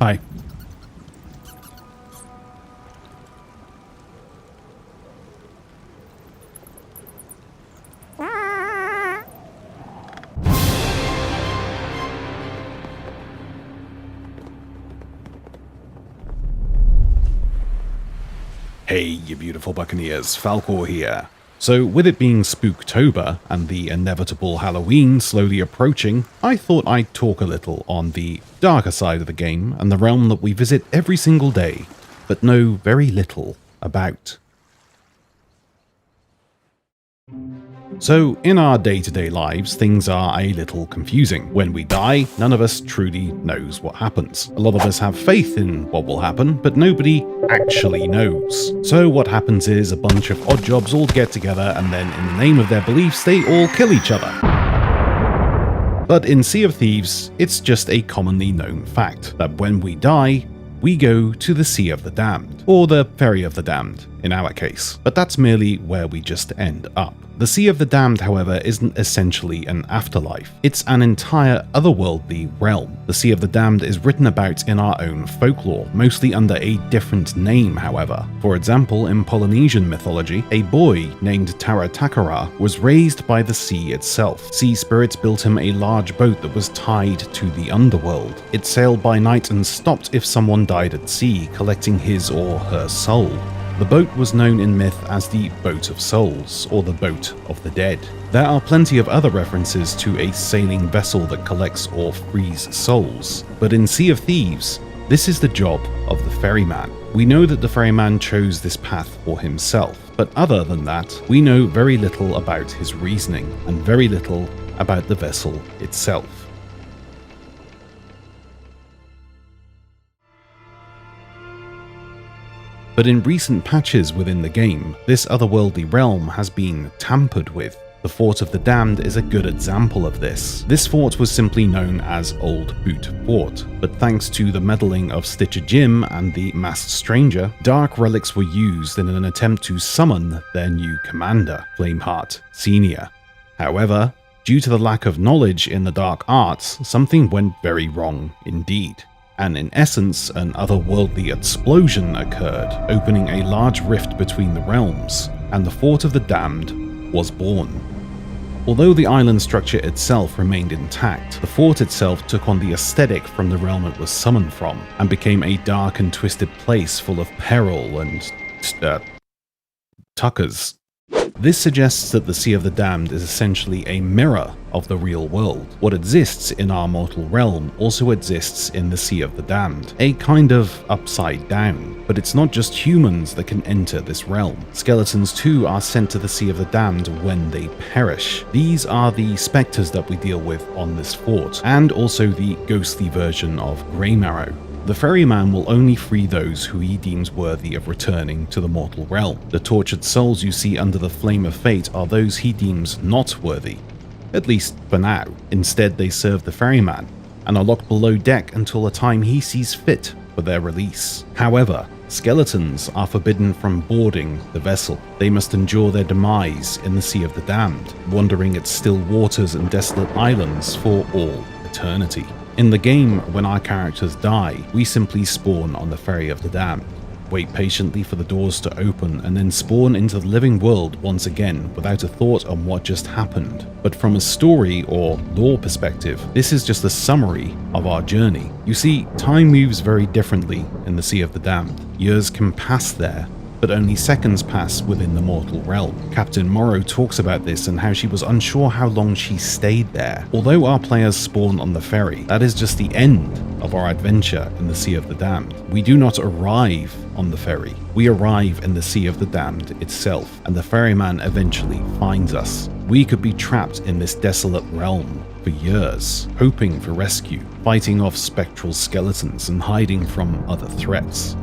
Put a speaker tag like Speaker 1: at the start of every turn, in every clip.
Speaker 1: Hi. Hey, you beautiful buccaneers, Falcore here. So, with it being Spooktober and the inevitable Halloween slowly approaching, I thought I'd talk a little on the darker side of the game and the realm that we visit every single day, but know very little about. So, in our day-to-day lives, things are a little confusing. When we die, none of us truly knows what happens. A lot of us have faith in what will happen, but nobody actually knows. So what happens is a bunch of odd jobs all get together and then in the name of their beliefs, they all kill each other. But in Sea of Thieves, it's just a commonly known fact that when we die, we go to the Sea of the Damned, or the Ferry of the Damned in our case, but that's merely where we just end up. The Sea of the Damned, however, isn't essentially an afterlife. It's an entire otherworldly realm. The Sea of the Damned is written about in our own folklore, mostly under a different name, however. For example, in Polynesian mythology, a boy named Taratakara was raised by the sea itself. Sea spirits built him a large boat that was tied to the underworld. It sailed by night and stopped if someone died at sea, collecting his or her soul. The boat was known in myth as the Boat of Souls, or the Boat of the Dead. There are plenty of other references to a sailing vessel that collects or frees souls, but in Sea of Thieves, this is the job of the ferryman. We know that the ferryman chose this path for himself, but other than that, we know very little about his reasoning, and very little about the vessel itself. But in recent patches within the game, this otherworldly realm has been tampered with. The Fort of the Damned is a good example of this. This fort was simply known as Old Boot Fort, but thanks to the meddling of Stitcher Jim and the Masked Stranger, dark relics were used in an attempt to summon their new commander, Flameheart Sr. However, due to the lack of knowledge in the dark arts, something went very wrong indeed. And in essence, an otherworldly explosion occurred, opening a large rift between the realms, and the Fort of the Damned was born. Although the island structure itself remained intact, the fort itself took on the aesthetic from the realm it was summoned from, and became a dark and twisted place full of peril and tuckers. This suggests that the Sea of the Damned is essentially a mirror of the real world. What exists in our mortal realm also exists in the Sea of the Damned, a kind of upside down. But it's not just humans that can enter this realm. Skeletons too are sent to the Sea of the Damned when they perish. These are the specters that we deal with on this fort, and also the ghostly version of Greymarrow. The ferryman will only free those who he deems worthy of returning to the mortal realm. The tortured souls you see under the flame of fate are those he deems not worthy, at least for now. Instead, they serve the ferryman, and are locked below deck until a time he sees fit for their release. However, skeletons are forbidden from boarding the vessel. They must endure their demise in the Sea of the Damned, wandering its still waters and desolate islands for all eternity. In the game, when our characters die, we simply spawn on the Ferry of the Damned, wait patiently for the doors to open, and then spawn into the living world once again without a thought on what just happened. But from a story or lore perspective, this is just a summary of our journey. You see, time moves very differently in the Sea of the Damned. Years can pass there, but only seconds pass within the mortal realm. Captain Morrow talks about this and how she was unsure how long she stayed there. Although our players spawn on the ferry, that is just the end of our adventure in the Sea of the Damned. We do not arrive on the ferry. We arrive in the Sea of the Damned itself, and the ferryman eventually finds us. We could be trapped in this desolate realm for years, hoping for rescue, fighting off spectral skeletons and hiding from other threats.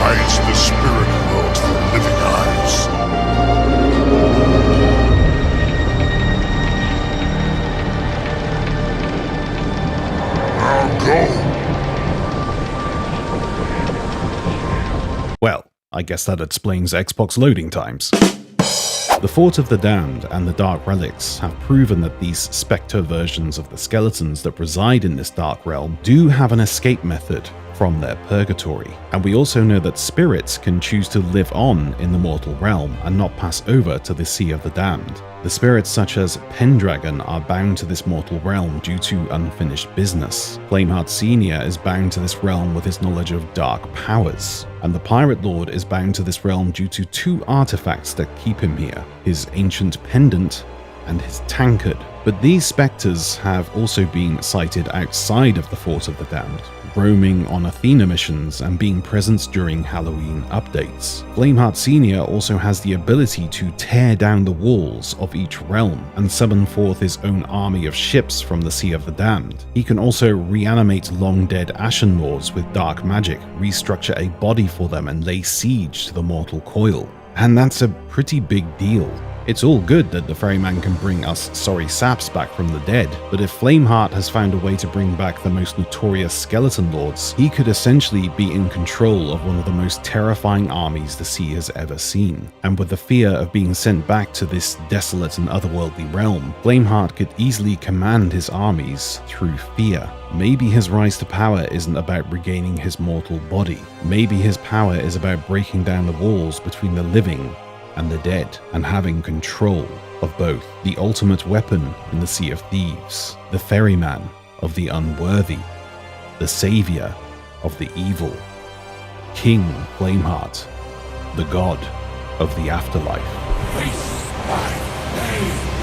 Speaker 2: provides the spirit world for living eyes. Now go.
Speaker 1: Well, I guess that explains Xbox loading times. The Fort of the Damned and the Dark Relics have proven that these Spectre versions of the skeletons that reside in this dark realm do have an escape method from their purgatory. And we also know that spirits can choose to live on in the mortal realm and not pass over to the Sea of the Damned. The spirits such as Pendragon are bound to this mortal realm due to unfinished business. Flameheart Senior is bound to this realm with his knowledge of dark powers. And the Pirate Lord is bound to this realm due to two artifacts that keep him here, his ancient pendant and his tankard. But these spectres have also been sighted outside of the Fort of the Damned, roaming on Athena missions and being present during Halloween updates. Flameheart Senior also has the ability to tear down the walls of each realm and summon forth his own army of ships from the Sea of the Damned. He can also reanimate long-dead Ashen Lords with dark magic, restructure a body for them and lay siege to the mortal coil. And that's a pretty big deal. It's all good that the Ferryman can bring us sorry saps back from the dead, but if Flameheart has found a way to bring back the most notorious skeleton lords, he could essentially be in control of one of the most terrifying armies the sea has ever seen. And with the fear of being sent back to this desolate and otherworldly realm, Flameheart could easily command his armies through fear. Maybe his rise to power isn't about regaining his mortal body. Maybe his power is about breaking down the walls between the living and the dead, and having control of both. The ultimate weapon in the Sea of Thieves, the ferryman of the unworthy, the savior of the evil, King Flameheart, the god of the afterlife.
Speaker 2: Face my name.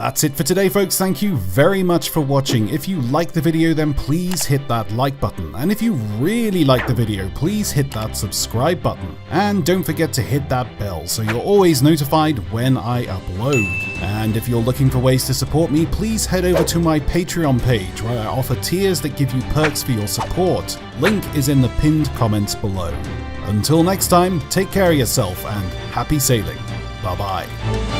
Speaker 3: That's it for today, folks. Thank you very much for watching. If you liked the video, then please hit that like button. And if you really like the video, please hit that subscribe button. And don't forget to hit that bell so you're always notified when I upload. And if you're looking for ways to support me, please head over to my Patreon page where I offer tiers that give you perks for your support. Link is in the pinned comments below. Until next time, take care of yourself and happy sailing. Bye bye.